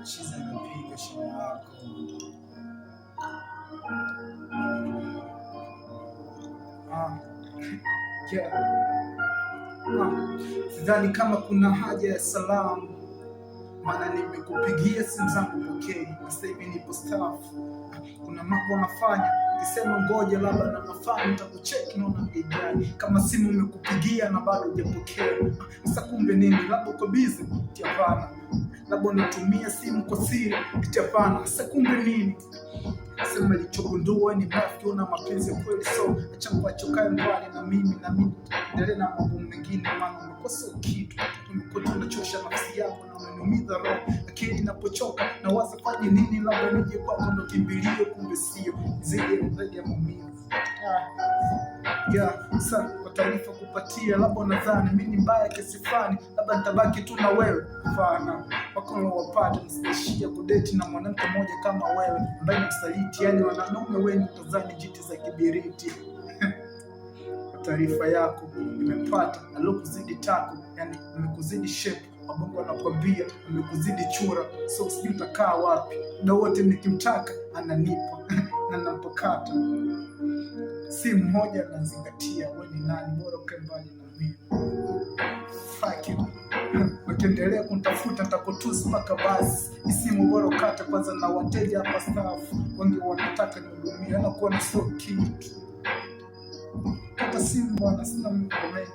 Chiza napiga shida yako. Sidhani kama kuna haja ya salamu, maana nimekupigia simu zangu pokei, na sasa hivi nipo staff. Kuna mambo nafanya, ukisema ngoja labda na mafani nitakucheki naona gani. Kama simu nimekupigia na bado hujapokea, sasa kumbe nini? Labda uko busy? Hapana. Labda unatumia simu kwa siri? Hapana. Sasa kumbe nini? Sema nilichogundua ni rafiki una mapenzi ya kweli, so acha kuachokae mbali na mimi endelee na mambo mengine, maana umekosa kitu. Umekuwa unachosha nafsi yako na unaniumiza roho. Akili inapochoka na waza fanye nini, labda nije kwako ndo kimbilio, kumbe sio, zaidi ya maumivu. Sasa kwa taarifa kupatia, labda unadhani mimi ni mbaya kiasi fulani, labda nitabaki tu na wewe. Hapana, wako wapata nisishia kudeti na mwanamke mmoja kama wewe ambaye ni msaliti, yani wanaume wengi utazani jiti za kibiriti. Kwa taarifa yako nimepata alokuzidi tako, yani nimekuzidi shape, mabongo anakuambia nimekuzidi chura, so sijui utakaa wapi. Na wote nikimtaka ananipa na napokata si mmoja nazingatia, wewe ni nani? Bora ukae mbali na mimi. Fuck you. Ukiendelea kunitafuta nitakutusi mpaka basi. Isimu bora ukata kwanza, na wateja hapa staff wengi wanataka nihudumie, na kuwa na sio kitu. Kata simu bwana, sina mkomeni.